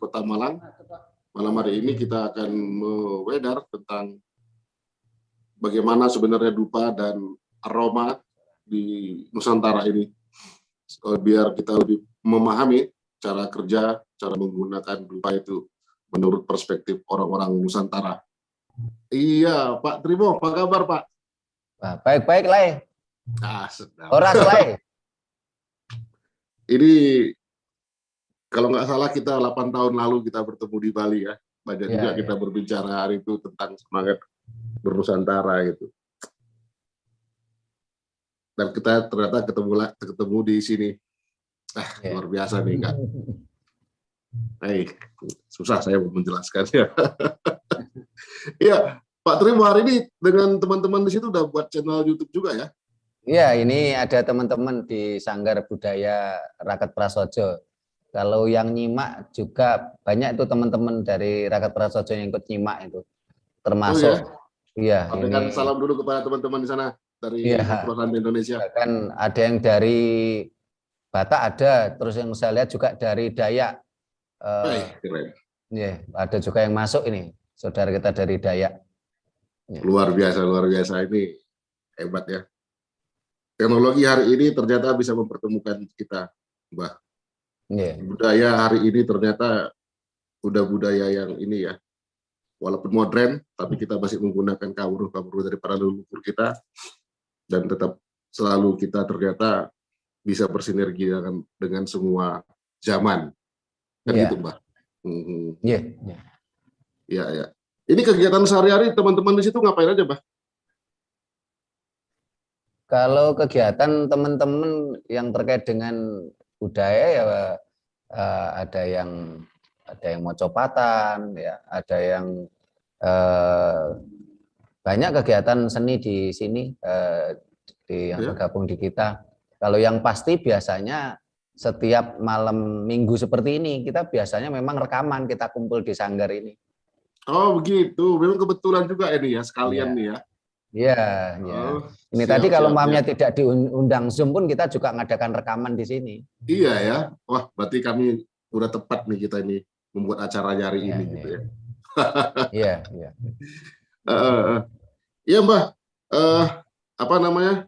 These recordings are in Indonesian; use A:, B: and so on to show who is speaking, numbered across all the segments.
A: Kota Malang. Malam hari ini kita akan mewedar tentang bagaimana sebenarnya dupa dan aroma di Nusantara ini. Biar kita lebih memahami cara kerja, cara menggunakan dupa itu menurut perspektif orang-orang Nusantara. Iya, Pak Trimo, apa kabar, Pak?
B: Baik-baik lah. Horas lah.
A: Ini kalau nggak salah kita 8 tahun lalu kita bertemu di Bali ya. Banyak juga kita berbicara hari itu tentang semangat bernusantara gitu. Dan kita ternyata ketemu di sini. Luar biasa nih, Kak. Susah saya menjelaskannya. Iya, Pak Trimo hari ini dengan teman-teman di situ udah buat channel YouTube juga ya?
B: Iya, ini ada teman-teman di Sanggar Budaya Raket Prasojo. Kalau yang nyimak juga banyak itu teman-teman dari Raket Prasojo yang ikut nyimak itu. Termasuk iya,
A: sampaikan salam dulu kepada teman-teman di sana dari perusahaan Indonesia.
B: Kan ada yang dari Batak ada, terus yang saya lihat juga dari Dayak.
A: Keren.
B: Ada juga yang masuk ini, saudara kita dari Dayak.
A: Luar biasa ini hebat ya. Teknologi hari ini ternyata bisa mempertemukan kita, Mbah. Budaya hari ini ternyata udah budaya yang ini ya, walaupun modern, tapi kita masih menggunakan kawruh dari para leluhur kita, dan tetap selalu kita ternyata bisa bersinergi dengan semua zaman. Kan gitu, Mbah. Iya. Ini kegiatan sehari-hari teman-teman di situ ngapain aja, Mbah?
B: Kalau kegiatan teman-teman yang terkait dengan budaya ya ada yang mocopatan, ya ada yang banyak kegiatan seni di sini yang bergabung di kita. Kalau yang pasti biasanya setiap malam minggu seperti ini kita biasanya memang rekaman, kita kumpul di sanggar ini.
A: Oh begitu, memang kebetulan juga ini ya sekalian nih ya.
B: Iya. Ini tadi kalau malamnya tidak diundang Zoom pun kita juga ngadakan rekaman di sini.
A: Iya ya. Wah, berarti kami udah tepat nih kita ini membuat acara hari ini gitu ya.
B: Iya.
A: Iya, Mbah. Apa namanya?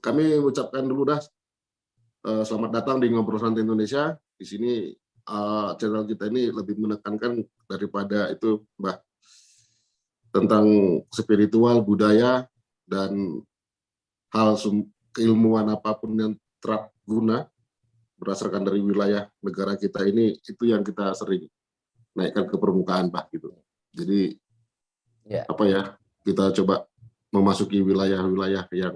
A: Kami ucapkan dulu selamat datang di Ngobrol Santai Indonesia. Di sini channel kita ini lebih menekankan daripada itu, Mbah, tentang spiritual, budaya, dan hal keilmuan apapun yang terguna berdasarkan dari wilayah negara kita ini, itu yang kita sering naikkan ke permukaan, Pak, gitu. Jadi kita coba memasuki wilayah-wilayah yang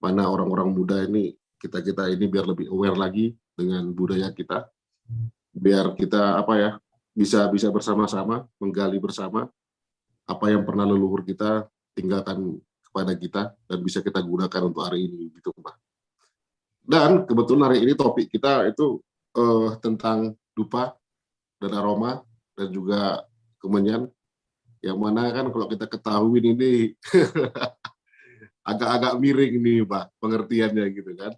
A: mana orang-orang muda ini, kita ini biar lebih aware lagi dengan budaya kita, biar kita bisa bersama-sama menggali bersama apa yang pernah leluhur kita tinggalkan kepada kita dan bisa kita gunakan untuk hari ini gitu, Pak. Dan kebetulan hari ini topik kita itu tentang dupa dan aroma dan juga kemenyan, yang mana kan kalau kita ketahui ini agak-agak miring nih, Pak, pengertiannya gitu kan.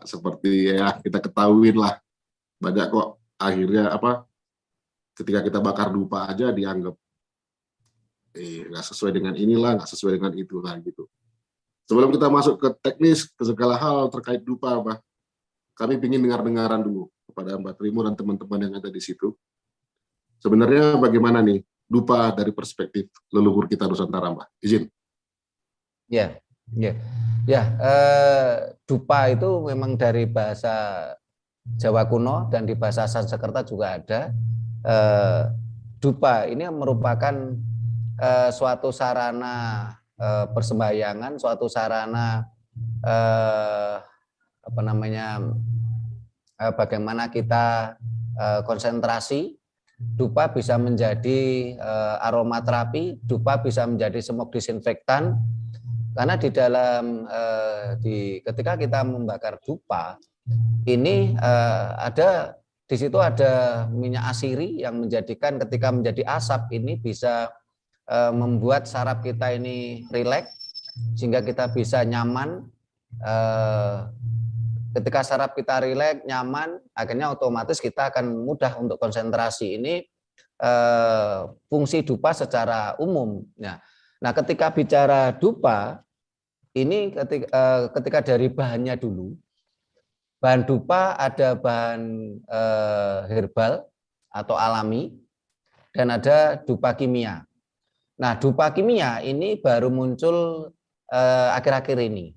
A: Seperti ya kita ketahuin lah, banyak kok akhirnya ketika kita bakar dupa aja dianggap nggak sesuai dengan inilah, nggak sesuai dengan itulah gitu. Sebelum kita masuk ke teknis, ke segala hal terkait dupa, Mbak, kami ingin dengar-dengaran dulu kepada Mbak Trimo dan teman-teman yang ada di situ. Sebenarnya bagaimana nih dupa dari perspektif leluhur kita Nusantara, Mbak? Izin.
B: Dupa itu memang dari bahasa Jawa kuno dan di bahasa Sanskerta juga ada. Dupa ini merupakan suatu sarana persembahyangan, suatu sarana bagaimana kita konsentrasi. Dupa bisa menjadi aromaterapi, dupa bisa menjadi semok disinfektan, karena di dalam ketika kita membakar dupa ini di situ ada minyak asiri yang menjadikan ketika menjadi asap ini bisa membuat saraf kita ini rileks sehingga kita bisa nyaman ketika saraf kita rileks, nyaman, akhirnya otomatis kita akan mudah untuk konsentrasi. Ini fungsi dupa secara umum. Nah, ketika bicara dupa, ini ketika dari bahannya dulu, bahan dupa ada bahan herbal atau alami, dan ada dupa kimia. Nah, dupa kimia ini baru muncul akhir-akhir ini.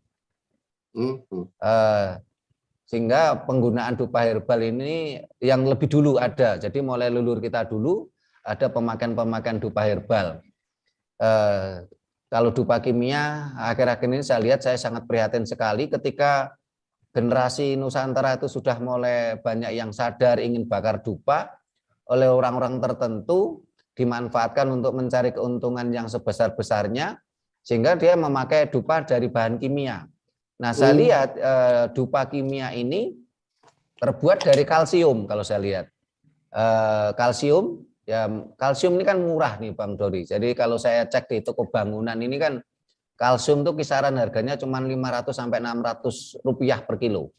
B: Sehingga penggunaan dupa herbal ini yang lebih dulu ada. Jadi mulai leluhur kita dulu ada pemakaian dupa herbal. Kalau dupa kimia akhir-akhir ini saya lihat, saya sangat prihatin sekali ketika generasi Nusantara itu sudah mulai banyak yang sadar ingin bakar dupa oleh orang-orang tertentu, dimanfaatkan untuk mencari keuntungan yang sebesar-besarnya, sehingga dia memakai dupa dari bahan kimia. Nah, saya lihat dupa kimia ini terbuat dari kalsium. Kalau saya lihat kalsium, ya kalsium ini kan murah nih Bang Dori. Jadi kalau saya cek di toko bangunan ini kan kalsium itu kisaran harganya cuma 500 sampai 600 rupiah per kilo.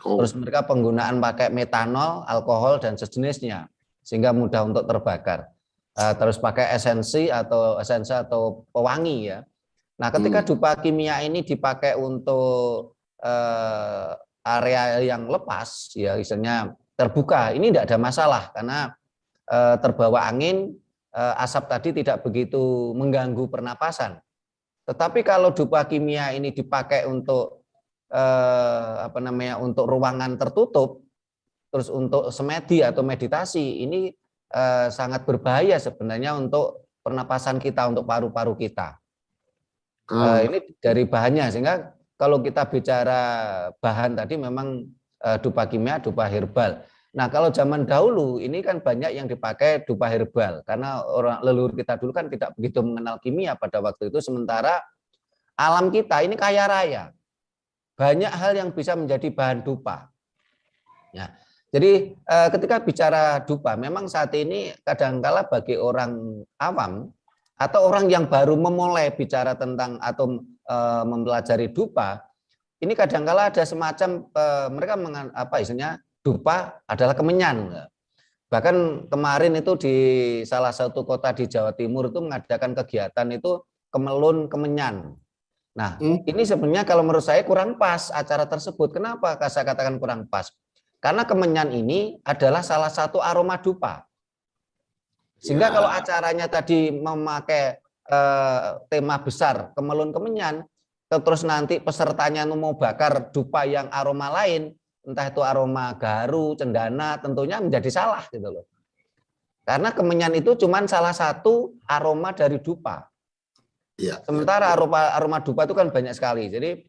B: Terus mereka penggunaan pakai metanol, alkohol dan sejenisnya, sehingga mudah untuk terbakar. Terus pakai esensi atau pewangi ya. Nah, ketika dupa kimia ini dipakai untuk area yang lepas, ya misalnya terbuka, ini tidak ada masalah karena terbawa angin, asap tadi tidak begitu mengganggu pernapasan. Tetapi kalau dupa kimia ini dipakai untuk untuk ruangan tertutup, terus untuk semedi atau meditasi, ini sangat berbahaya sebenarnya untuk pernapasan kita, untuk paru-paru kita. Ini dari bahannya, sehingga kalau kita bicara bahan tadi memang dupa kimia, dupa herbal. Nah, kalau zaman dahulu ini kan banyak yang dipakai dupa herbal karena orang leluhur kita dulu kan tidak begitu mengenal kimia pada waktu itu, sementara alam kita ini kaya raya. Banyak hal yang bisa menjadi bahan dupa. Ya. Jadi ketika bicara dupa, memang saat ini kadangkala bagi orang awam atau orang yang baru memulai bicara tentang atau mempelajari dupa, ini kadangkala ada semacam mereka istilahnya dupa adalah kemenyan. Bahkan kemarin itu di salah satu kota di Jawa Timur itu mengadakan kegiatan itu kemelun kemenyan. Nah, ini sebenarnya kalau menurut saya kurang pas acara tersebut. Kenapa saya katakan kurang pas? Karena kemenyan ini adalah salah satu aroma dupa. Sehingga kalau acaranya tadi memakai tema besar kemelun kemenyan, terus nanti pesertanya mau bakar dupa yang aroma lain, entah itu aroma garu, cendana, tentunya menjadi salah gitu loh. Karena kemenyan itu cuma salah satu aroma dari dupa. Sementara aroma dupa itu kan banyak sekali. Jadi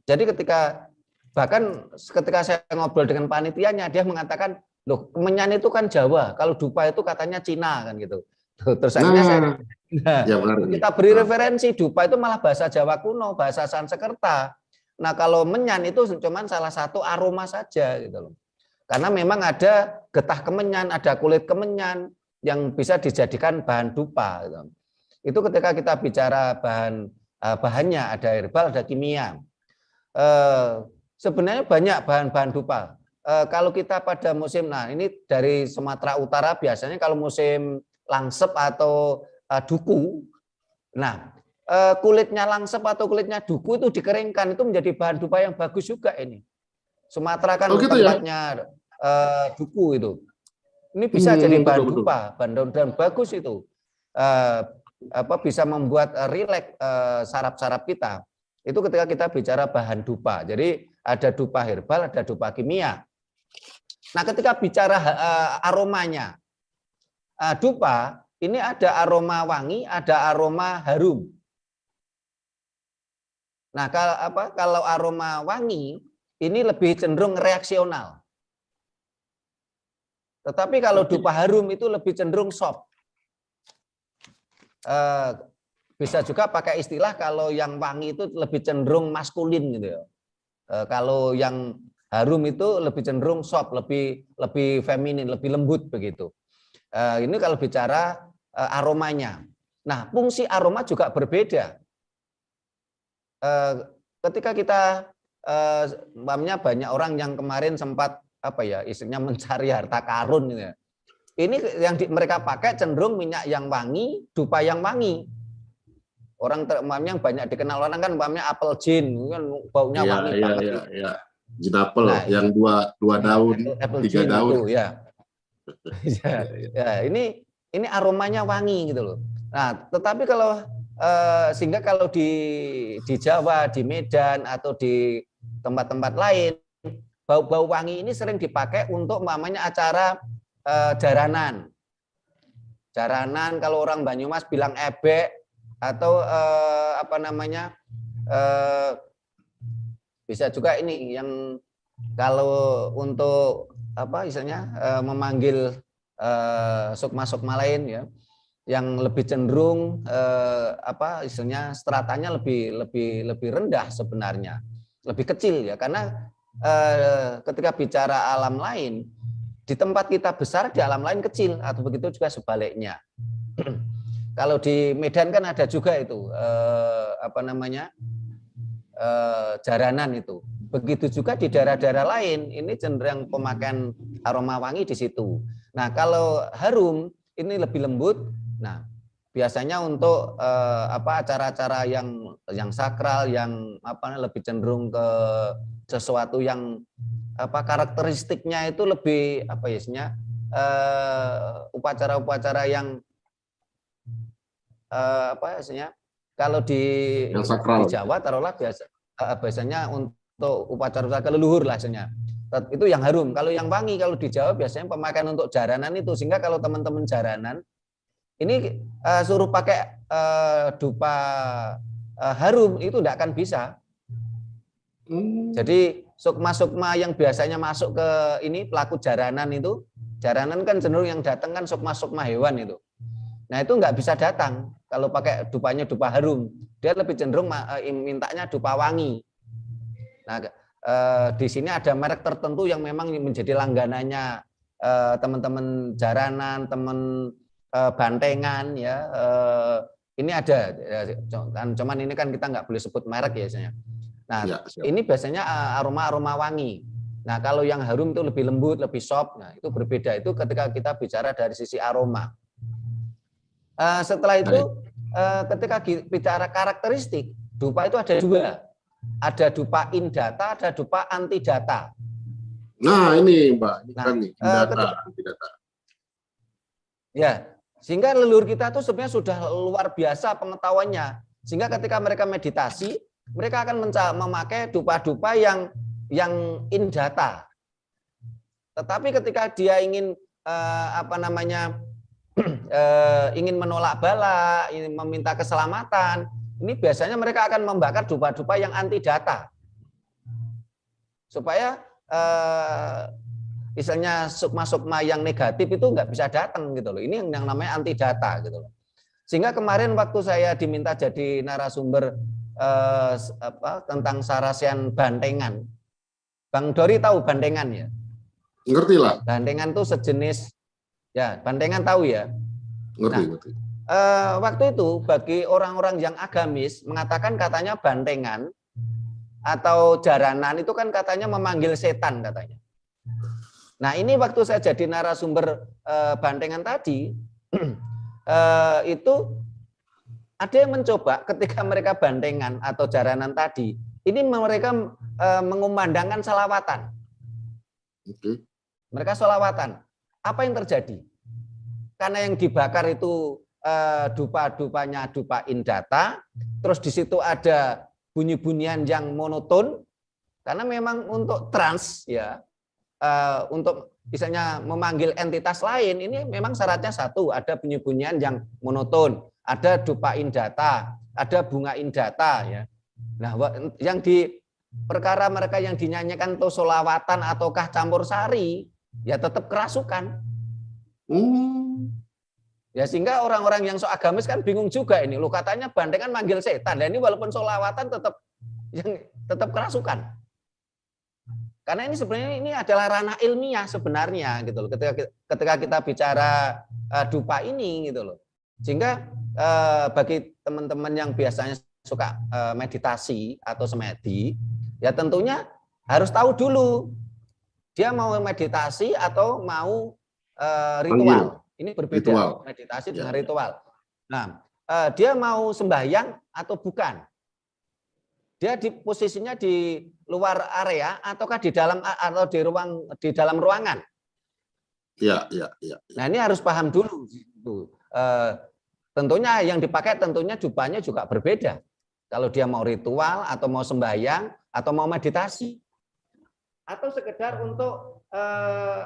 B: jadi bahkan ketika saya ngobrol dengan panitianya, dia mengatakan, loh kemenyan itu kan Jawa, kalau dupa itu katanya Cina kan gitu. Terus akhirnya kita beri referensi, dupa itu malah bahasa Jawa kuno, bahasa Sanskerta. Nah, kalau menyan itu cuma salah satu aroma saja gitu loh. Karena memang ada getah kemenyan, ada kulit kemenyan yang bisa dijadikan bahan dupa gitu. Itu ketika kita bicara bahannya, ada herbal, ada kimia. Sebenarnya banyak bahan-bahan dupa. Kalau kita pada musim, nah ini dari Sumatera Utara biasanya kalau musim langsep atau duku, nah kulitnya langsep atau kulitnya duku itu dikeringkan, itu menjadi bahan dupa yang bagus juga ini. Sumatera kan gitu tempatnya duku itu. Ini bisa jadi bahan dupa, dan bagus itu. Bisa membuat rileks saraf-saraf kita. Itu ketika kita bicara bahan dupa. Jadi ada dupa herbal, ada dupa kimia. Nah, ketika bicara aromanya, dupa ini ada aroma wangi, ada aroma harum. Nah, kalau aroma wangi ini lebih cenderung reaksional. Tetapi kalau dupa harum itu lebih cenderung soft. Bisa juga pakai istilah kalau yang wangi itu lebih cenderung maskulin gitu ya. Kalau yang harum itu lebih cenderung soft, lebih feminin, lebih lembut begitu. Ini kalau bicara aromanya. Nah, fungsi aroma juga berbeda. Ketika kita umpamanya banyak orang yang kemarin sempat apa ya istilahnya mencari harta karun gitu ya. Ini yang mereka pakai cenderung minyak yang wangi, dupa yang wangi. Orang umpamanya yang banyak dikenal orang kan umpamanya apel gin, kan baunya
A: Iya,
B: wangi
A: iya,
B: banget
A: iya,
B: gitu.
A: iya. Jin apel
B: Nah,
A: yang dua daun,
B: apple
A: 3
B: gin
A: daun.
B: itu ya. Ya, ya, ini aromanya wangi gitu loh. Nah, tetapi kalau sehingga kalau di Jawa, di Medan atau di tempat-tempat lain, bau-bau wangi ini sering dipakai untuk umpamanya acara jaranan. Jaranan kalau orang Banyumas bilang ebek atau apa namanya bisa juga ini yang kalau untuk apa istilahnya memanggil sukma-sukma lain ya yang lebih cenderung apa istilahnya stratanya lebih rendah sebenarnya, lebih kecil ya karena ketika bicara alam lain di tempat kita besar di alam lain kecil atau begitu juga sebaliknya. Kalau di Medan kan ada juga itu apa namanya jaranan itu. Begitu juga di daerah-daerah lain ini cenderung pemakaian aroma wangi di situ. Nah kalau harum ini lebih lembut. Nah biasanya untuk apa acara-acara yang sakral, yang apa lebih cenderung ke sesuatu yang apa karakteristiknya itu lebih apa ya istilahnya upacara-upacara yang apa istilahnya kalau di Jawa taruhlah biasanya untuk upacara leluhur lah istilahnya. Itu yang harum. Kalau yang wangi kalau di Jawa biasanya pemakaian untuk jaranan itu sehingga kalau teman-teman jaranan ini suruh pakai dupa harum itu tidak akan bisa. Jadi sukma-sukma yang biasanya masuk ke ini pelaku jaranan itu, jaranan kan cenderung yang datang kan sukma-sukma hewan itu. Nah itu nggak bisa datang kalau pakai dupanya dupa harum. Dia lebih cenderung mintanya dupa wangi. Nah di sini ada merek tertentu yang memang menjadi langganannya teman-teman jaranan, teman bantengan ya. Ini ada, cuman ini kan kita nggak boleh sebut merek ya biasanya. Nah, ya, ini biasanya aroma-aroma wangi. Nah, kalau yang harum itu lebih lembut, lebih soft. Nah, itu berbeda. Itu ketika kita bicara dari sisi aroma. Setelah itu, ketika bicara karakteristik, dupa itu ada dua. Ada dupa indata, ada dupa antidata.
A: Nah, ini Mbak, ini kan nih, indata, antidata.
B: Ya, sehingga leluhur kita itu sebenarnya sudah luar biasa pengetahuannya. Sehingga ketika mereka meditasi, mereka akan memakai dupa-dupa yang indata. Tetapi ketika dia ingin apa namanya ingin menolak bala, ingin meminta keselamatan, ini biasanya mereka akan membakar dupa-dupa yang antidata. Supaya misalnya sukma-sukma yang negatif itu nggak bisa datang gitu loh. Ini yang namanya antidata gitu loh. Sehingga kemarin waktu saya diminta jadi narasumber tentang Sarasian Bantengan. Bang Dori tahu Bantengan ya?
A: Ngerti lah.
B: Bantengan itu sejenis, ya Bantengan tahu ya?
A: Ngerti.
B: Waktu itu bagi orang-orang yang agamis mengatakan katanya Bantengan atau jaranan itu kan katanya memanggil setan katanya. Nah ini waktu saya jadi narasumber Bantengan tadi, itu ada yang mencoba ketika mereka bantengan atau jaranan tadi, ini mereka mengumandangkan salawatan. Mereka salawatan. Apa yang terjadi? Karena yang dibakar itu dupa-dupanya dupa indata, terus di situ ada bunyi-bunyian yang monoton, karena memang untuk trans ya, untuk misalnya memanggil entitas lain, ini memang syaratnya satu, ada bunyi-bunyian yang monoton. Ada dupa indata, ada bunga indata ya. Nah, yang di perkara mereka yang dinyanyikan itu solawatan ataukah campur sari, ya tetap kerasukan. Ya sehingga orang-orang yang sok agamis kan bingung juga ini. Lu katanya bantengan manggil setan. Dan ini walaupun solawatan tetap kerasukan. Karena ini sebenarnya ini adalah ranah ilmiah sebenarnya gitu loh. Ketika kita bicara dupa ini gitu loh. Sehingga bagi teman-teman yang biasanya suka meditasi atau semedi, Ya tentunya harus tahu dulu dia mau meditasi atau mau ritual. Ini berbeda,
A: Ritual.
B: meditasi
A: Ya,
B: dengan
A: ya.
B: ritual. Nah, dia mau sembahyang atau bukan? Dia di posisinya di luar area ataukah di dalam atau di dalam ruangan?
A: Ya, ya, ya.
B: Nah, ini harus paham dulu. Tentunya yang dipakai tentunya jubahnya juga berbeda. Kalau dia mau ritual atau mau sembahyang atau mau meditasi atau sekedar untuk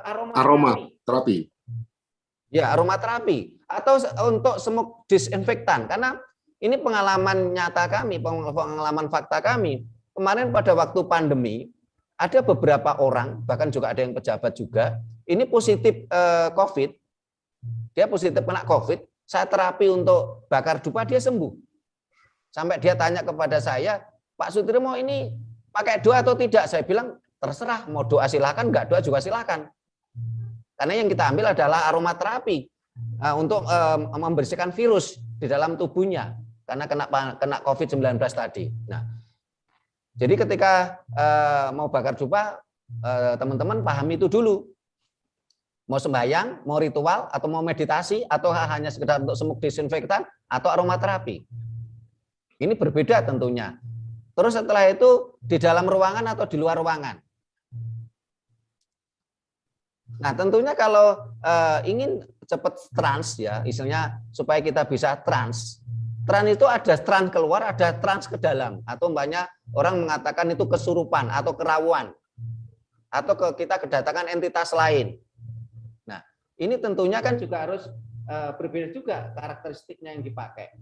A: aromaterapi.
B: Ya, aromaterapi atau untuk smoke disinfektan, karena ini pengalaman nyata kami, pengalaman fakta kami. Kemarin pada waktu pandemi ada beberapa orang, bahkan juga ada yang pejabat juga, ini positif COVID, dia positif kena COVID, saya terapi untuk bakar dupa, dia sembuh. Sampai dia tanya kepada saya, Pak Sutrimo ini pakai doa atau tidak? Saya bilang terserah, mau doa silakan, enggak doa juga silakan. Karena yang kita ambil adalah aromaterapi untuk membersihkan virus di dalam tubuhnya karena kena COVID-19 tadi. Nah, jadi ketika mau bakar dupa, teman-teman pahami itu dulu. Mau sembahyang, mau ritual, atau mau meditasi, atau hanya sekedar untuk smoke disinfektan atau aromaterapi. Ini berbeda tentunya. Terus setelah itu di dalam ruangan atau di luar ruangan. Nah, tentunya kalau ingin cepat trans ya, istilahnya supaya kita bisa trans. Trans itu ada trans keluar, ada trans ke dalam, atau banyak orang mengatakan itu kesurupan atau kerawuan, atau kita kedatangan entitas lain. Nah, ini tentunya kan juga harus berbeda juga karakteristiknya yang dipakai.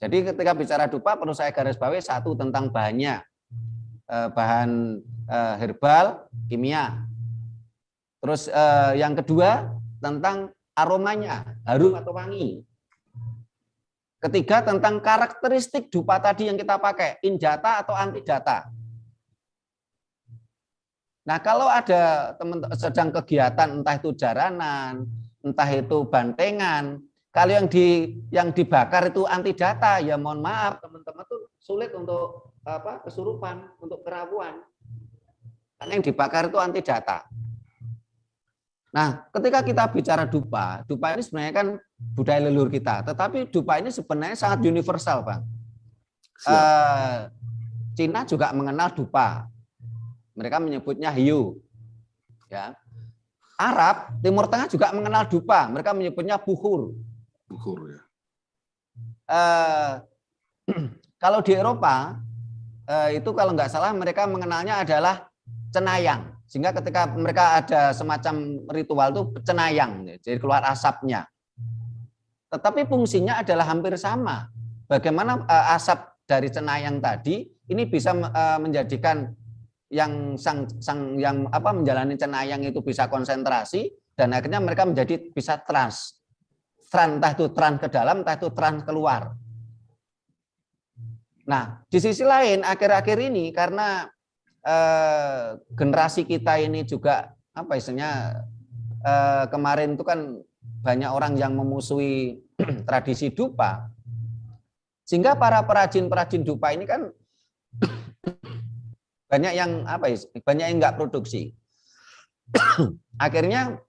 B: Jadi ketika bicara dupa perlu saya garis bawahi satu tentang bahannya, bahan herbal, kimia. Terus yang kedua tentang aromanya, harum atau wangi. Ketiga tentang karakteristik dupa tadi yang kita pakai, injata atau antidata. Nah, kalau ada teman sedang kegiatan entah itu jaranan, entah itu bantengan, kalau yang dibakar itu antidata, ya mohon maaf teman-teman tuh sulit untuk kesurupan, untuk kerawuan. Karena yang dibakar itu antidata. Nah, ketika kita bicara dupa ini sebenarnya kan budaya leluhur kita, tetapi dupa ini sebenarnya sangat universal, Bang. Cina juga mengenal dupa. Mereka menyebutnya hiu. Ya. Arab, Timur Tengah juga mengenal dupa. Mereka menyebutnya bukhur.
A: Bukhur ya.
B: Kalau di Eropa, itu kalau nggak salah mereka mengenalnya adalah cenayang. Sehingga ketika mereka ada semacam ritual itu cenayang, jadi keluar asapnya. Tetapi fungsinya adalah hampir sama. Bagaimana asap dari cenayang tadi ini bisa menjadikan yang menjalani cenayang itu bisa konsentrasi dan akhirnya mereka menjadi bisa trans, entah itu trans ke dalam, entah itu trans keluar. Nah, di sisi lain akhir-akhir ini karena generasi kita ini juga istilahnya kemarin itu kan banyak orang yang memusuhi tradisi dupa, sehingga para perajin dupa ini kan banyak yang banyak yang nggak produksi. Akhirnya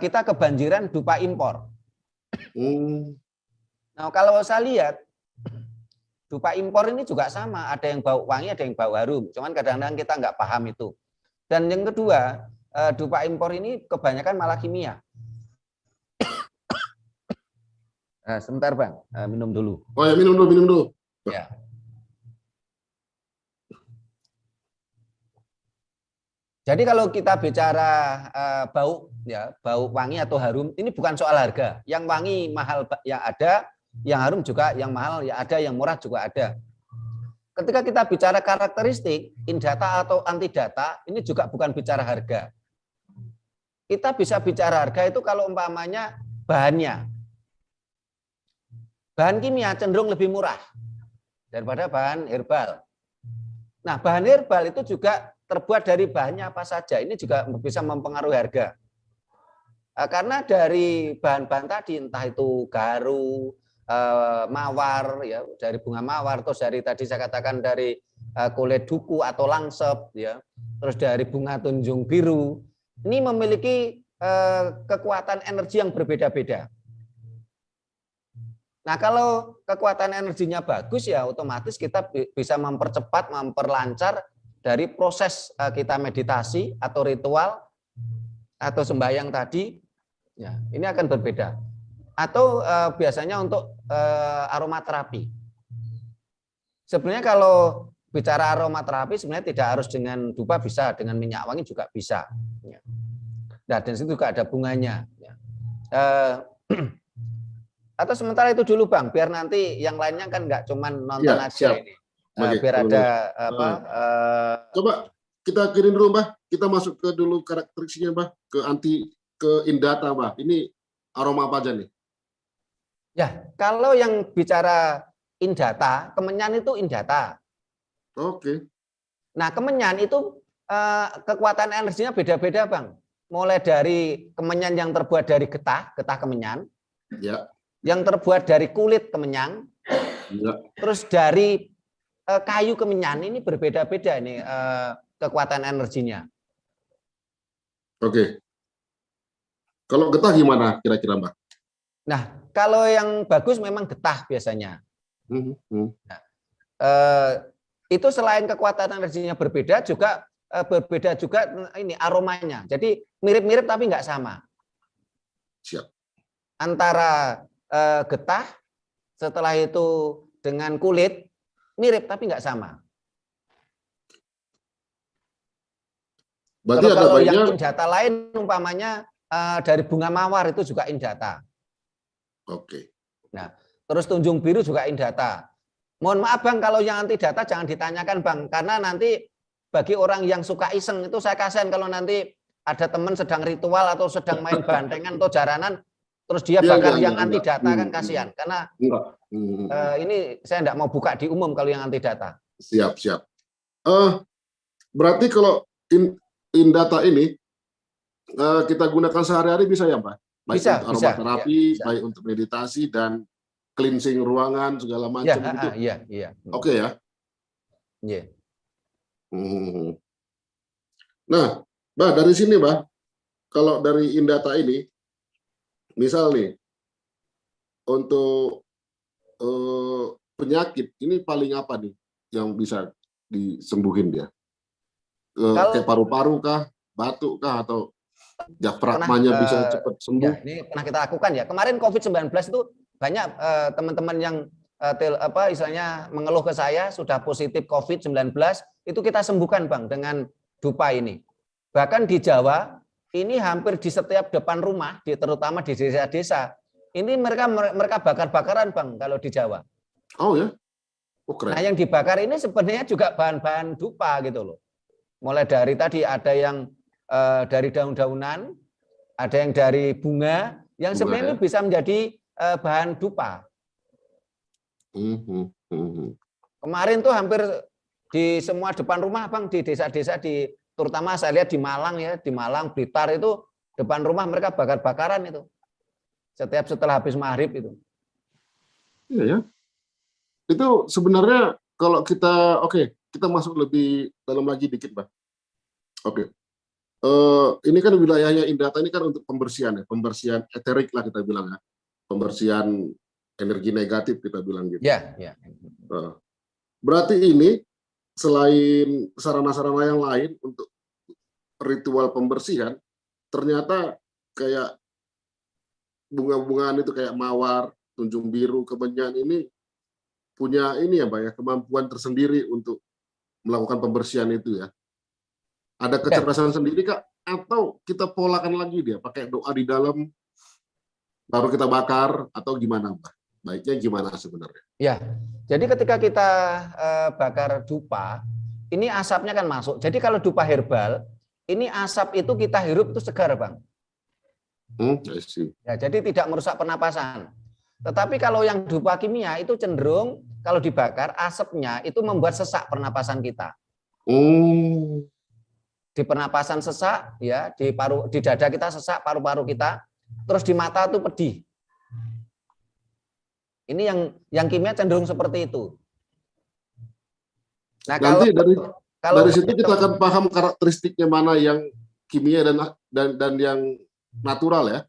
B: kita kebanjiran dupa impor. Nah, kalau saya lihat dupa impor ini juga sama, ada yang bau wangi, ada yang bau harum. Cuman kadang-kadang kita nggak paham itu. Dan yang kedua, dupa impor ini kebanyakan malah kimia. Sebentar Bang, minum dulu.
A: Oh ya, minum dulu.
B: Ya. Jadi kalau kita bicara bau, ya bau wangi atau harum, ini bukan soal harga. Yang wangi mahal ya ada, yang harum juga, yang mahal ya ada, yang murah juga ada. Ketika kita bicara karakteristik, indata atau antidata, ini juga bukan bicara harga. Kita bisa bicara harga itu kalau umpamanya bahannya. Bahan kimia cenderung lebih murah daripada bahan herbal. Nah, bahan herbal itu juga terbuat dari bahannya apa saja. Ini juga bisa mempengaruhi harga. Karena dari bahan-bahan tadi, entah itu garu, mawar, ya dari bunga mawar, terus dari tadi saya katakan dari kulit duku atau langsep, ya, terus dari bunga tunjung biru, ini memiliki kekuatan energi yang berbeda-beda. Nah, kalau kekuatan energinya bagus ya otomatis kita bisa mempercepat, memperlancar dari proses kita meditasi atau ritual atau sembahyang tadi. Ya, ini akan berbeda. Atau biasanya untuk aromaterapi. Sebenarnya kalau bicara aromaterapi sebenarnya tidak harus dengan dupa, bisa dengan minyak wangi juga bisa. Nah, dan situ juga ada bunganya. Atau sementara itu dulu Bang, biar nanti yang lainnya kan nggak cuma nonton
A: Ya,
B: aja
A: siap.
B: ini.
A: Oke,
B: Biar ada apa?
A: Coba kita kirim dulu Mbak, kita masuk ke dulu karakteristiknya Mbak, ke Indata Mbak. Ini aroma apa aja nih?
B: Ya, kalau yang bicara Indata, kemenyan itu Indata.
A: Oke.
B: Nah, kemenyan itu kekuatan energinya beda-beda Bang. Mulai dari kemenyan yang terbuat dari getah kemenyan.
A: Ya.
B: Yang terbuat dari kulit kemenyan.
A: Ya.
B: Terus dari kayu kemenyan, ini berbeda-beda nih kekuatan energinya.
A: Oke. Kalau getah gimana kira-kira Mbak?
B: Nah, kalau yang bagus memang getah biasanya. Nah, itu selain kekuatan energinya berbeda, juga berbeda juga ini aromanya. Jadi mirip-mirip tapi nggak sama.
A: Siap.
B: Antara getah, setelah itu dengan kulit mirip tapi nggak sama.
A: Berarti
B: Kalau
A: baiknya...
B: yang indata lain umpamanya dari bunga mawar itu juga indata.
A: Oke.
B: Nah, terus tunjung biru juga indata. Mohon maaf Bang, kalau yang anti data jangan ditanyakan Bang, karena nanti bagi orang yang suka iseng itu saya kasihan kalau nanti ada teman sedang ritual atau sedang main bantengan atau jaranan, terus dia bakar yang anti data kan kasihan, karena ini saya tidak mau buka di umum kalau yang anti data.
A: Siap. Berarti kalau Indata ini kita gunakan sehari-hari bisa ya Pak? Baik
B: Bisa,
A: untuk aromaterapi,
B: bisa.
A: baik untuk meditasi dan cleansing ruangan segala macam gitu.
B: Iya.
A: Oke ya.
B: Iya.
A: Nah, Mbak, dari sini Mbak, kalau dari Indata ini, misal nih untuk penyakit ini paling apa nih yang bisa disembuhin dia? Kayak paru-paru kah, batuk kah, atau diafragmanya bisa cepat sembuh?
B: Ya, ini pernah kita lakukan ya. Kemarin COVID-19 itu banyak teman-teman yang istilahnya mengeluh ke saya sudah positif COVID-19, itu kita sembuhkan Bang dengan dupa ini. Bahkan di Jawa ini hampir di setiap depan rumah, terutama di desa-desa, ini mereka bakar-bakaran Bang kalau di Jawa.
A: Oh ya? Oh, keren.
B: Nah, yang dibakar ini sebenarnya juga bahan-bahan dupa gitu loh. Mulai dari tadi ada yang dari daun-daunan, ada yang dari bunga, yang sebenarnya ini bisa menjadi bahan dupa. Kemarin tuh hampir di semua depan rumah Bang, di desa-desa, terutama saya lihat di Malang ya, di Malang, Blitar itu depan rumah mereka bakar-bakaran itu. Setelah habis maghrib itu.
A: Iya ya. Itu sebenarnya kalau kita kita masuk lebih dalam lagi dikit, Mbak. Oke. Ini kan wilayahnya Indata ini kan untuk pembersihan ya, pembersihan eterik lah kita bilang ya, pembersihan energi negatif kita bilang gitu.
B: Ya.
A: Berarti ini selain sarana-sarana yang lain untuk ritual pembersihan, ternyata kayak bunga-bungaan itu kayak mawar, tunjung biru, kemenyan ini punya ini ya Mbak ya, kemampuan tersendiri untuk melakukan pembersihan itu ya. Ada kecerdasan sendiri Kak, atau kita polakan lagi dia pakai doa di dalam baru kita bakar, atau gimana Mbak? Baiknya gimana sebenarnya?
B: Ya, jadi ketika kita bakar dupa, ini asapnya kan masuk. Jadi kalau dupa herbal, ini asap itu kita hirup itu segar Bang. Ya, jadi tidak merusak pernapasan. Tetapi kalau yang dupa kimia itu cenderung kalau dibakar asapnya itu membuat sesak pernapasan kita. Di pernapasan sesak, ya di dada kita sesak, paru-paru kita, terus di mata itu pedih. Ini yang kimia cenderung seperti itu. Nah,
A: Nanti
B: kalau
A: dari situ kita akan paham karakteristiknya mana yang kimia dan yang natural ya.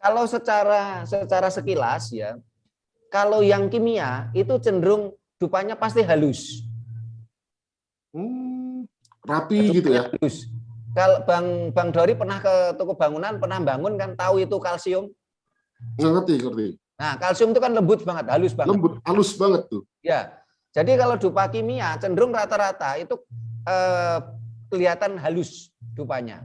B: kalau secara sekilas ya, kalau yang kimia itu cenderung dupanya pasti halus.
A: Rapi gitu
B: Dupanya
A: ya.
B: halus. Kalau Bang Dori pernah ke toko bangunan, pernah bangun kan, tahu itu kalsium.
A: Ngerti.
B: Nah, kalsium itu kan lembut banget, halus banget.
A: Lembut, halus banget tuh.
B: Ya, jadi kalau dupa kimia cenderung rata-rata itu kelihatan halus dupanya.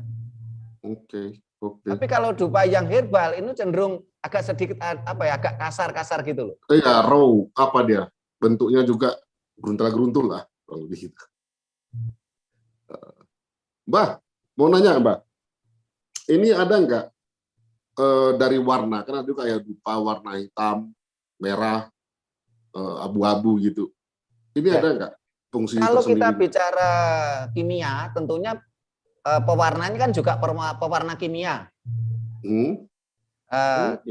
A: Oke.
B: Tapi kalau dupa yang herbal itu cenderung agak sedikit agak kasar-kasar gitu loh.
A: Ya, raw apa dia? Bentuknya juga geruntul-geruntul lah kalau gitu. Mbak, mau nanya Mbak, ini ada nggak dari warna? Kan ada kayak dupa warna hitam, merah, abu-abu gitu. Ini
B: Ya.
A: ada nggak fungsi
B: Kalau kita
A: tersendiri?
B: bicara kimia, tentunya pewarnanya kan juga pewarna kimia.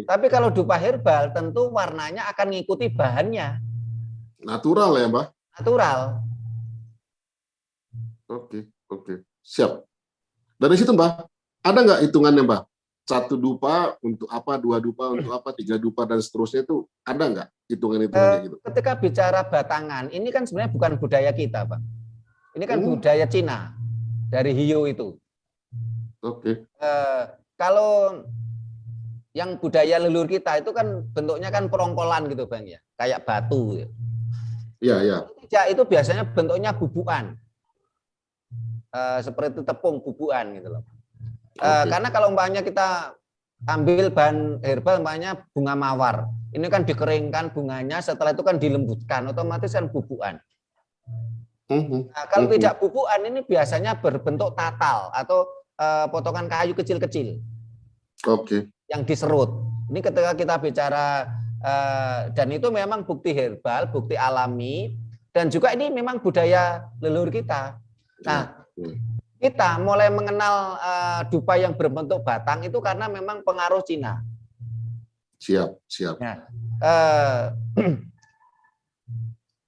B: Tapi kalau dupa herbal, tentu warnanya akan mengikuti bahannya.
A: Natural ya, Mbak?
B: Natural.
A: Oke. Siap. Dari situ, Mbak, ada nggak hitungannya, Mbak? 1 dupa untuk apa, 2 dupa untuk apa, 3 dupa, dan seterusnya itu ada nggak hitungan-hitungan kayak gitu?
B: Ketika bicara batangan, ini kan sebenarnya bukan budaya kita, Pak. Ini kan budaya Cina, dari hiu itu.
A: Oke.
B: Kalau yang budaya leluhur kita itu kan bentuknya kan perongkolan gitu, Bang ya, kayak batu.
A: Iya.
B: Itu biasanya bentuknya bubukan. Seperti tepung bubukan gitu loh. Karena kalau umpamanya kita ambil bahan herbal umpamanya bunga mawar, ini kan dikeringkan bunganya, setelah itu kan dilembutkan, otomatis kan bubukan. Nah, kalau tidak bubukan ini biasanya berbentuk tatal atau potongan kayu kecil-kecil.
A: Oke.
B: Yang diserut. Ini ketika kita bicara dan itu memang bukti herbal, bukti alami, dan juga ini memang budaya leluhur kita. Nah, kita mulai mengenal dupa yang berbentuk batang itu karena memang pengaruh Cina.
A: Siap.
B: Nah,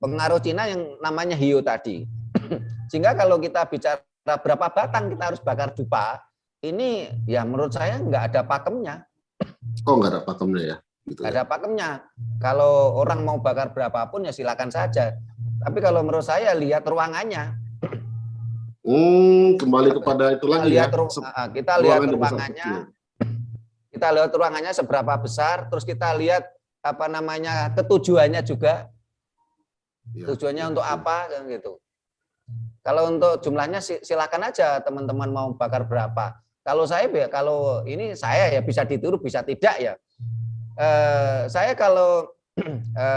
B: pengaruh Cina yang namanya hiu tadi. Sehingga kalau kita bicara berapa batang kita harus bakar dupa, ini ya menurut saya nggak ada pakemnya.
A: Oh, nggak ada pakemnya ya? Gitu
B: nggak ada pakemnya. Kalau orang mau bakar berapapun ya silakan saja. Tapi kalau menurut saya lihat ruangannya.
A: Kembali kepada itu lagi ya.
B: Kita lihat ruangannya. Kita lihat ruangannya seberapa besar, terus kita lihat apa namanya ketujuannya juga. Tujuannya untuk apa kan gitu. Kalau untuk jumlahnya silakan aja teman-teman mau bakar berapa. Kalau saya ini saya ya bisa ditiru bisa tidak ya. Saya kalau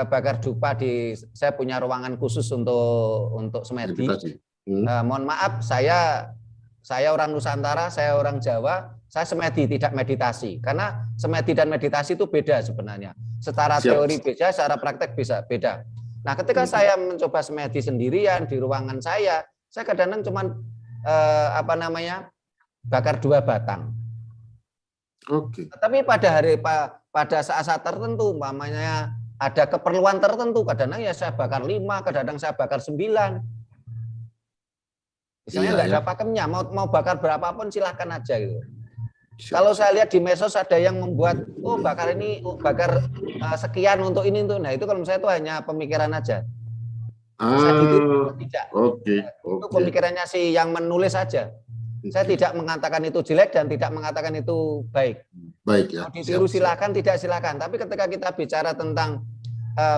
B: bakar dupa saya punya ruangan khusus untuk semedi. Mohon maaf saya orang Nusantara, saya orang Jawa, saya semedi tidak meditasi. Karena semedi dan meditasi itu beda sebenarnya. Secara teori beda, secara praktek bisa beda. Nah, ketika saya mencoba semedi sendirian di ruangan saya kadang-kadang cuma bakar 2 batang.
A: Oke.
B: Tapi pada saat-saat tertentu, umpamanya ada keperluan tertentu, kadang-kadang ya saya bakar 5, kadang-kadang saya bakar 9. Misalnya nggak ada pakemnya, mau bakar berapapun silahkan aja gitu. Kalau saya lihat di medsos ada yang membuat, bakar sekian untuk ini tuh, nah itu kalau saya itu hanya pemikiran aja. Tidak.
A: Oke.
B: Itu pemikirannya si yang menulis saja. Saya tidak mengatakan itu jelek dan tidak mengatakan itu baik.
A: Baik ya.
B: Mau ditiru silakan, tidak silakan. Tapi ketika kita bicara tentang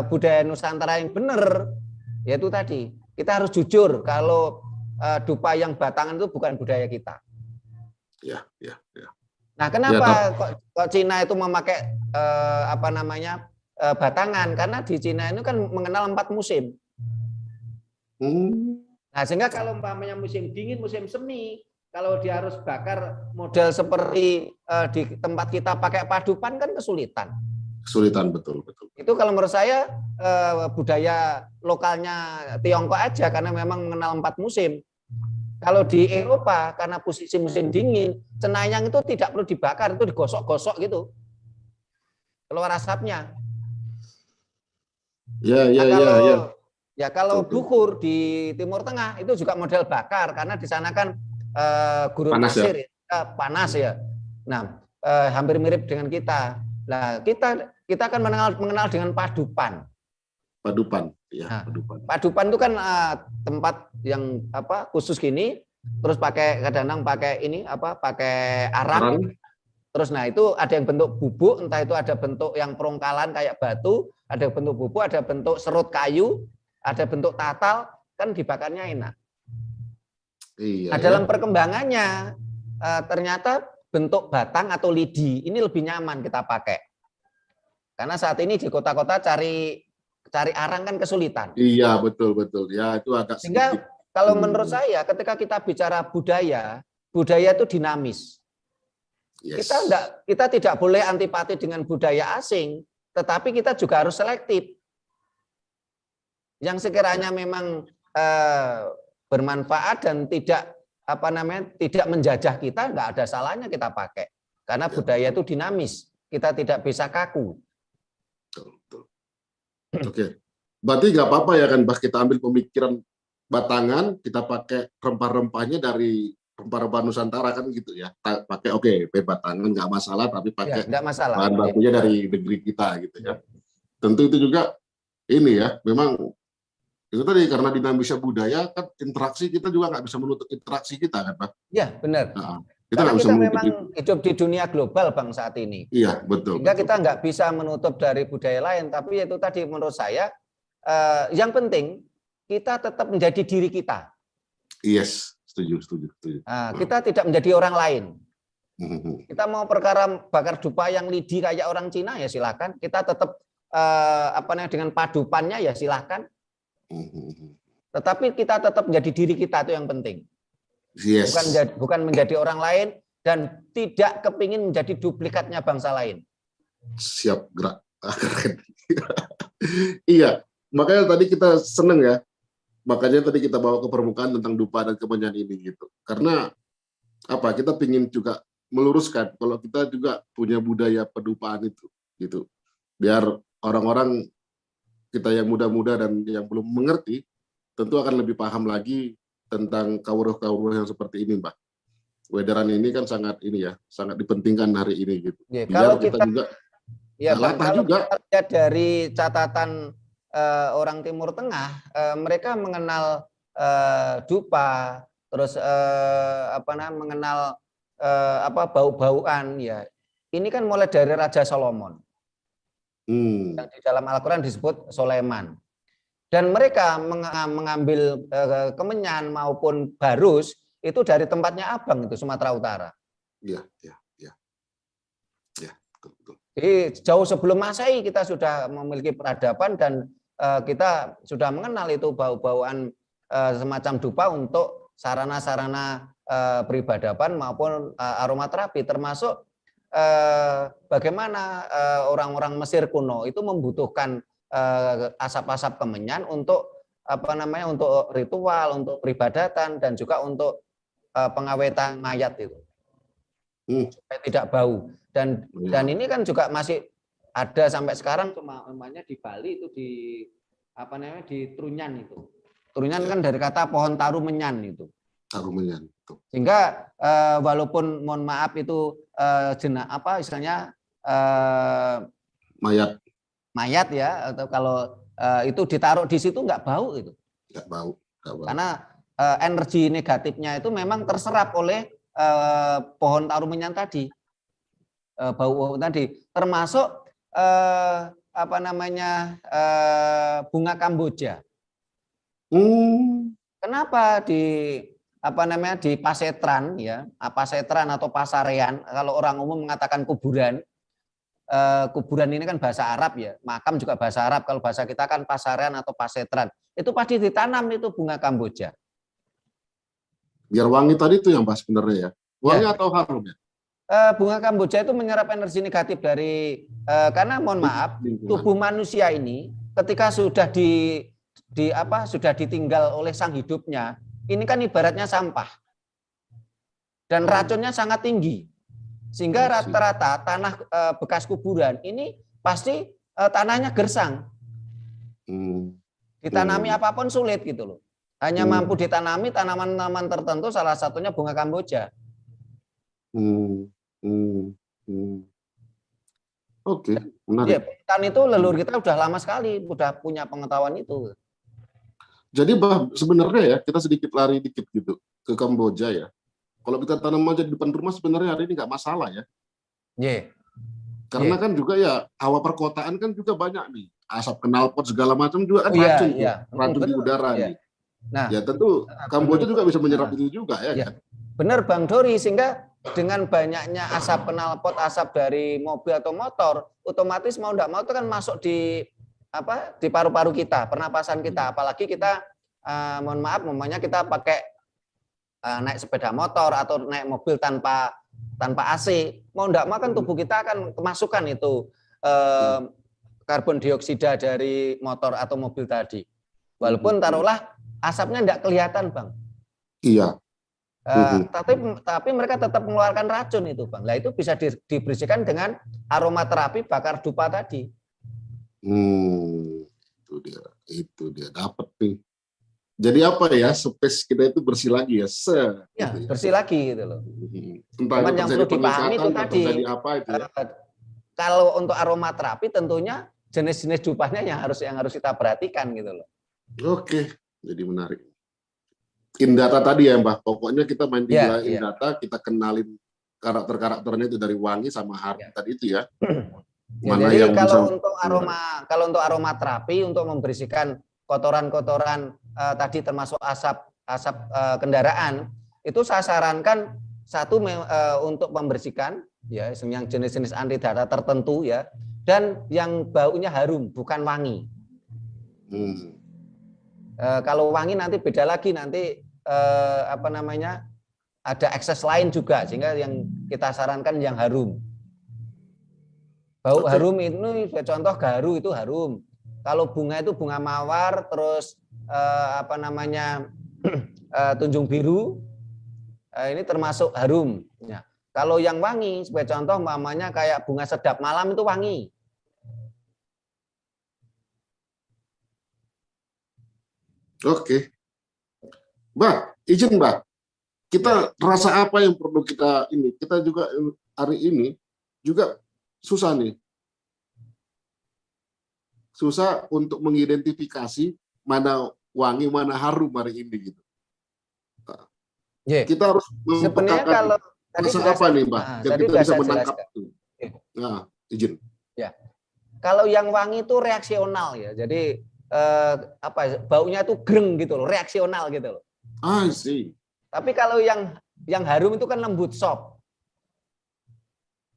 B: budaya Nusantara yang benar, yaitu tadi kita harus jujur kalau dupa yang batangan itu bukan budaya kita.
A: Ya.
B: Nah, kenapa kok Cina itu memakai batangan? Karena di Cina itu kan mengenal 4 musim. Nah, sehingga kalau umpamanya musim dingin, musim semi, kalau dia harus bakar model seperti di tempat kita pakai padupan kan kesulitan. Kesulitan betul. Itu kalau menurut saya budaya lokalnya Tiongkok aja karena memang mengenal 4 musim. Kalau di Eropa karena posisi musim dingin, cenayang itu tidak perlu dibakar, itu digosok-gosok gitu. Keluar asapnya.
A: Ya.
B: Ya kalau
A: Betul.
B: bukur di Timur Tengah itu juga model bakar karena di sana kan gurun
A: Panas ya?
B: pasir, panas ya. Nah, hampir mirip dengan kita. Nah, kita akan mengenal dengan padupan.
A: Padupan, ya,
B: Nah,
A: padupan.
B: padupan itu kan tempat yang khusus gini, terus kadang-kadang pakai ini pakai arang.
A: Arang.
B: Terus nah itu ada yang bentuk bubuk, entah itu ada bentuk yang perongkalan kayak batu, ada bentuk bubuk, ada bentuk serut kayu, ada bentuk tatal, kan dibakarnya enak.
A: Iya
B: Nah,
A: ya.
B: dalam perkembangannya ternyata bentuk batang atau lidi ini lebih nyaman kita pakai. Karena saat ini di kota-kota cari arang kan kesulitan.
A: Iya, betul betul. Ya, itu agak
B: Sehingga
A: sedikit.
B: kalau menurut saya ketika kita bicara budaya itu dinamis.
A: Yes.
B: Kita tidak boleh antipati dengan budaya asing, tetapi kita juga harus selektif. Yang sekiranya memang bermanfaat dan tidak tidak menjajah kita, nggak ada salahnya kita pakai. Karena budaya itu dinamis, kita tidak bisa kaku.
A: Betul. Oke, berarti nggak apa-apa ya kan, Bah, kita ambil pemikiran batangan, kita pakai rempah-rempahnya dari rempah-rempah Nusantara kan gitu ya. Pakai batangan nggak masalah, tapi pakai
B: Nggak masalah.
A: bahan bakunya dari negeri kita gitu ya. Tentu itu juga ini ya, memang itu tadi karena dinamisnya budaya kan, interaksi kita juga nggak bisa menutup interaksi kita kan, Pak.
B: Ya benar.
A: Nah,
B: Karena
A: bisa
B: kita
A: menutup
B: memang
A: itu.
B: hidup di dunia global Bang saat ini.
A: Iya, betul.
B: Sehingga kita nggak bisa menutup dari budaya lain, tapi itu tadi menurut saya yang penting kita tetap menjadi diri kita.
A: Yes, setuju.
B: Nah, kita tidak menjadi orang lain. Kita mau perkara bakar dupa yang lidi kayak orang Cina ya silakan. Kita tetap dengan padupannya ya silakan. Tetapi kita tetap menjadi diri kita, itu yang penting.
A: Yes.
B: Bukan menjadi orang lain dan tidak kepingin menjadi duplikatnya bangsa lain.
A: Siap gerak. Iya, makanya tadi kita seneng ya. Makanya tadi kita bawa ke permukaan tentang dupa dan kemenyan ini gitu. Karena kita pingin juga meluruskan kalau kita juga punya budaya pedupaan itu gitu. Biar orang-orang kita yang muda-muda dan yang belum mengerti tentu akan lebih paham lagi tentang kawruh-kawruh yang seperti ini, Mbak. Wedaran ini kan sangat dipentingkan hari ini gitu.
B: Ya,
A: biar
B: kalau
A: kita juga
B: kalau kita lihat dari catatan orang Timur Tengah, mereka mengenal dupa, terus mengenal bau-bauan ya. Ini kan mulai dari Raja Solomon. Yang di dalam Al-Quran disebut Soleman. Dan mereka mengambil kemenyan maupun barus itu dari tempatnya Abang itu Sumatera Utara.
A: Iya. Betul.
B: Jadi jauh sebelum Masehi kita sudah memiliki peradaban dan kita sudah mengenal itu bau-bauan semacam dupa untuk sarana-sarana peribadaban maupun aromaterapi, termasuk bagaimana orang-orang Mesir kuno itu membutuhkan asap-asap kemenyan untuk untuk ritual, untuk peribadatan dan juga untuk pengawetan mayat itu supaya tidak bau. Dan ini kan juga masih ada sampai sekarang, cuma namanya di Bali itu di Trunyan itu. Trunyan kan dari kata pohon taru menyan itu.
A: Taru menyan.
B: Sehingga walaupun mohon maaf itu mayat ya, atau kalau itu ditaruh di situ nggak bau itu.
A: Nggak bau.
B: Karena energi negatifnya itu memang terserap oleh pohon taru menyan tadi. Bau tadi, termasuk bunga Kamboja. Kenapa di Pasetran ya, Pasetran atau Pasarean, kalau orang umum mengatakan kuburan. Kuburan ini kan bahasa Arab ya, makam juga bahasa Arab, kalau bahasa kita kan Pasarean atau Pasetran. Itu pasti ditanam itu bunga Kamboja.
A: Biar wangi tadi itu yang pas sebenarnya ya. Wangi atau harum ya?
B: Bunga Kamboja itu menyerap energi negatif dari karena mohon maaf tubuh manusia ini ketika sudah sudah ditinggal oleh sang hidupnya, ini kan ibaratnya sampah dan racunnya sangat tinggi sehingga rata-rata tanah bekas kuburan ini pasti tanahnya gersang. Ditanami apapun sulit gitu loh. Hanya mampu ditanami tanaman-tanaman tertentu, salah satunya bunga Kamboja.
A: Oke,
B: Ya,
A: menarik.
B: hutan itu leluhur kita udah lama sekali, udah punya pengetahuan itu.
A: Jadi sebenarnya ya, kita sedikit lari dikit gitu ke Kamboja ya. Kalau kita tanam aja di depan rumah sebenarnya hari ini nggak masalah ya.
B: Yeah.
A: Karena kan juga ya hawa perkotaan kan juga banyak nih. Asap knalpot segala macam juga kan racun tuh. Racun di
B: betul.
A: udara
B: Ya.
A: nih.
B: Nah,
A: Ya tentu Kamboja juga bisa menyerap itu juga ya kan.
B: Benar Bang Dori, sehingga dengan banyaknya asap knalpot, asap dari mobil atau motor, otomatis mau enggak mau itu kan masuk di paru-paru kita, pernapasan kita. Apalagi kita mohon maaf namanya kita pakai naik sepeda motor atau naik mobil tanpa AC, mau enggak mau kan tubuh kita akan kemasukan itu karbon dioksida dari motor atau mobil tadi. Walaupun taruhlah asapnya enggak kelihatan, Bang.
A: Iya.
B: Tapi mereka tetap mengeluarkan racun itu, Bang. Nah, itu bisa dibersihkan dengan aromaterapi bakar dupa tadi.
A: Itu dia dapat nih. Jadi apa ya, space kita itu bersih lagi ya,
B: gitu bersih lagi gitu loh.
A: Entah
B: yang perlu dipahami itu tadi.
A: Apa itu ya?
B: Kalau untuk aromaterapi tentunya jenis-jenis dupanya yang harus kita perhatikan gitu loh.
A: Oke, jadi menarik. Indata tadi ya Mbak, pokoknya kita main di wilayah Indata, kita kenalin karakter-karakternya itu dari wangi sama harum tadi itu ya.
B: Mana jadi yang kalau untuk aromaterapi untuk membersihkan kotoran-kotoran tadi termasuk asap kendaraan, itu saya sarankan satu untuk membersihkan ya yang jenis-jenis antidata tertentu ya, dan yang baunya harum bukan wangi. Kalau wangi nanti beda lagi, nanti ada ekses lain juga, sehingga yang kita sarankan yang harum. Bau harum ini contoh garu itu harum. Kalau bunga itu bunga mawar, terus tunjung biru, ini termasuk harum. Ya. Kalau yang wangi, sebagai contoh mamanya kayak bunga sedap malam itu wangi.
A: Oke. Mbak, izin Mbak. Kita rasa apa yang perlu kita ini? Kita juga hari ini juga susah nih. Susah untuk mengidentifikasi mana wangi, mana harum hari ini gitu. Kita harus
B: sebenarnya kalau
A: rasa apa nih Mbak? Biar kita bisa menangkap itu. Nah, izin.
B: Ya. Kalau yang wangi itu reaksional ya. Jadi baunya itu greng gitu loh, reaksional gitu loh.
A: I see.
B: Tapi kalau yang harum itu kan lembut, soft.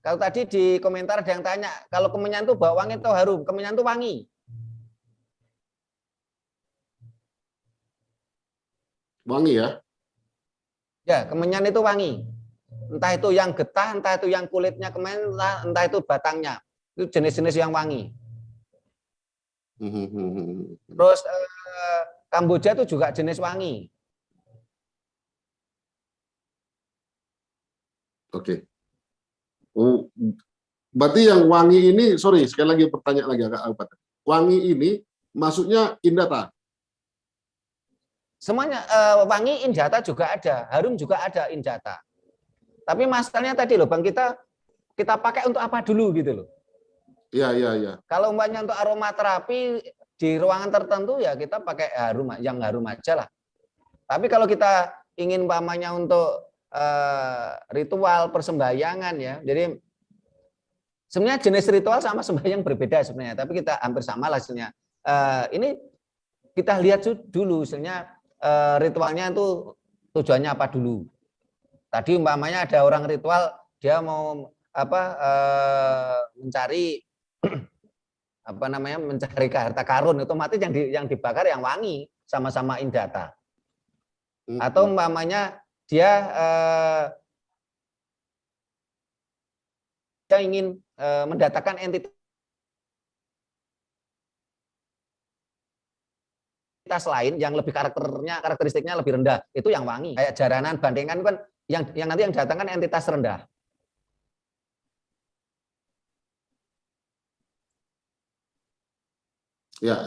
B: Kalau tadi di komentar ada yang tanya, kalau kemenyan itu bau wangi atau harum? Kemenyan itu wangi.
A: Wangi ya?
B: Ya, kemenyan itu wangi. Entah itu yang getah, entah itu yang kulitnya kemenyan, entah itu batangnya. Itu jenis-jenis yang wangi. Terus Kamboja itu juga jenis wangi.
A: Oke. Berarti yang wangi ini, sorry sekali lagi pertanyaan lagi agak apa? Wangi ini maksudnya Indata?
B: Semuanya wangi Indata juga ada, harum juga ada Indata. Tapi masalahnya tadi loh Bang, kita pakai untuk apa dulu gitu loh.
A: Iya.
B: Kalau umpamanya untuk aromaterapi di ruangan tertentu ya kita pakai yang harum aja lah. Tapi kalau kita ingin umpamanya untuk ritual persembahyangan ya, jadi sebenarnya jenis ritual sama sembahyang berbeda sebenarnya, tapi kita hampir sama lah hasilnya. Ini kita lihat dulu sebenarnya ritualnya itu tujuannya apa dulu. Tadi umpamanya ada orang ritual dia mau mencari mencari harta karun, otomatis yang dibakar yang wangi sama-sama Indata. Atau umpamanya dia ingin mendatangkan entitas lain yang lebih karakteristiknya lebih rendah, itu yang wangi. Kayak jaranan, bandengan kan yang nanti yang datang kan entitas rendah.
A: Ya.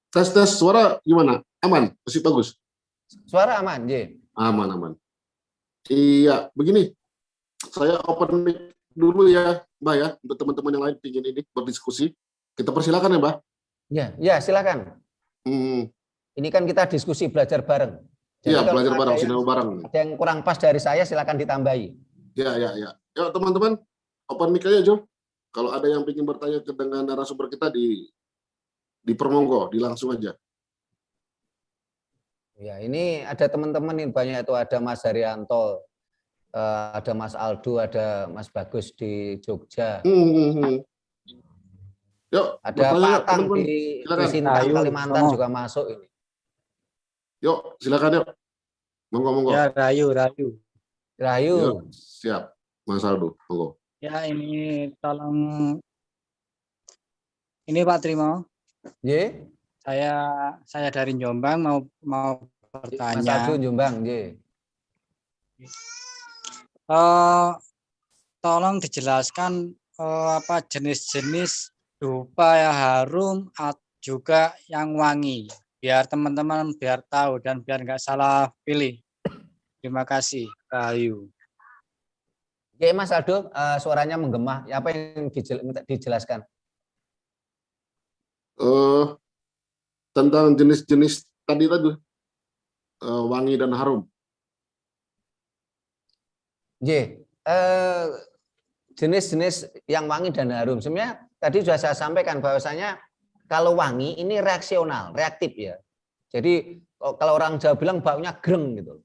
A: Tes suara gimana? Aman? Masih bagus?
B: Suara aman, J.
A: Aman. Iya, begini. Saya open mic dulu ya, Mbak ya, untuk teman-teman yang lain ingin ini berdiskusi. Kita persilakan ya, Mbak.
B: Ya, silakan. Ini kan kita diskusi belajar bareng.
A: Iya, belajar bareng, sinau bareng.
B: Ada yang kurang pas dari saya, silakan ditambahi.
A: Ya. Yuk teman-teman, open mic aja, Jo. Kalau ada yang ingin bertanya dengan narasumber kita dipermonggo, langsung aja.
B: Ya, ini ada teman-teman yang banyak itu, ada Mas Haryanto, ada Mas Aldo, ada Mas Bagus di Jogja.
A: Yuk,
B: ada Pak Tang di Sintang, Kalimantan juga masuk ini.
A: Yuk, silakan yuk. Monggo.
C: Ya, Rayu.
A: Yuk, siap, Mas Aldo, monggo.
C: Ya, ini tolong. Ini Pak Trimo.
B: Ye.
C: Saya dari Jombang mau bertanya.
B: Mas Aldo Jombang, ye.
C: Tolong dijelaskan apa jenis-jenis dupa yang harum juga yang wangi, biar teman-teman biar tahu dan biar nggak salah pilih. Terima kasih, Rayu.
B: Oke, Mas Aldo, suaranya menggema. Apa yang dijelaskan?
A: Tentang jenis-jenis tadi wangi dan harum.
B: Jenis-jenis yang wangi dan harum. Sebenarnya tadi sudah saya sampaikan bahwasanya kalau wangi ini reaksional, reaktif ya. Jadi kalau orang Jawa bilang baunya greng gitu,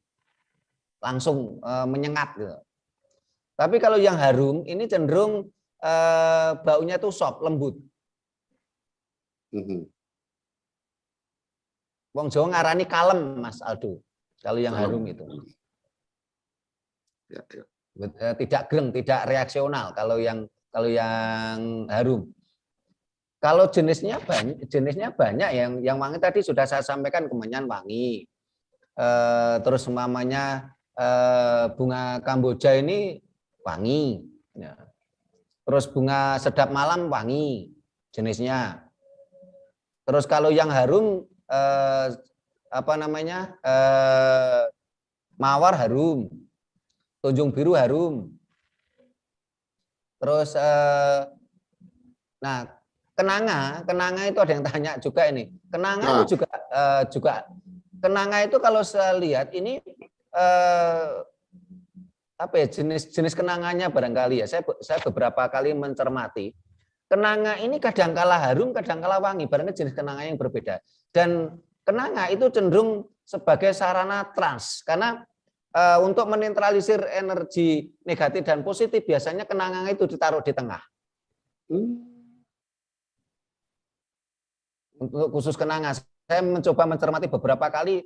B: langsung menyengat gitu. Tapi kalau yang harum ini cenderung baunya tuh soft, lembut. Wong Jawa ngarani kalem, Mas Aldo. Kalau yang harum itu.
A: Ya.
B: Tidak greng, tidak reaksional kalau yang harum. Kalau jenisnya banyak yang wangi tadi sudah saya sampaikan, kemenyan wangi. Terus umpamanya bunga kamboja ini wangi. Ya. Terus bunga sedap malam wangi jenisnya. Terus kalau yang harum mawar harum, tunjung biru harum. Terus kenanga itu ada yang tanya juga ini. Kenanga itu juga kenanga itu kalau saya lihat ini jenis kenanganya barangkali ya. Saya beberapa kali mencermati. Kenanga ini kadangkala harum, kadangkala wangi, barangkali jenis kenanga yang berbeda. Dan kenanga itu cenderung sebagai sarana trans, karena untuk menetralisir energi negatif dan positif biasanya kenanga itu ditaruh di tengah. Untuk khusus kenanga, saya mencoba mencermati beberapa kali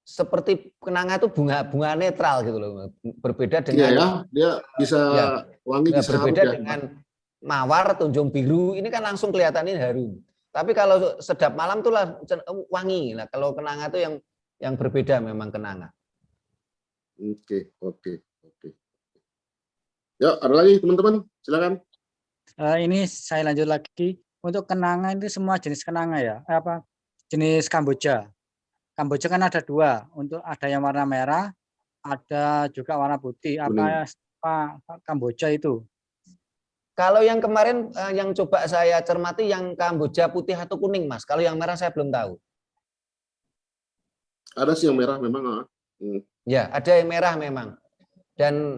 B: seperti kenanga itu bunga netral gitu loh, berbeda dengan
A: dia bisa wangi, bisa
B: berbeda dengan mawar, tunjung biru ini kan langsung kelihatan ini harum. Tapi kalau sedap malam tuh lah wangi. Nah, kalau kenanga itu yang berbeda memang kenanga.
A: Oke. Ya, ada lagi teman-teman, silakan.
C: Ini saya lanjut lagi. Untuk kenanga itu semua jenis kenanga ya? Jenis Kamboja. Kamboja kan ada dua, untuk ada yang warna merah, ada juga warna putih. Apa Kamboja itu?
B: Kalau yang kemarin yang coba saya cermati yang Kamboja putih atau kuning, Mas. Kalau yang merah saya belum tahu.
A: Ada sih yang merah memang.
B: Ya, ada yang merah memang. Dan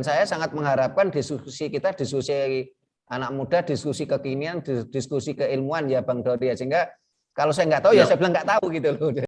B: saya sangat mengharapkan diskusi kita, diskusi anak muda, diskusi kekinian, diskusi keilmuan ya Bang Dodi, sehingga kalau saya nggak tahu ya saya bilang nggak tahu gitu loh.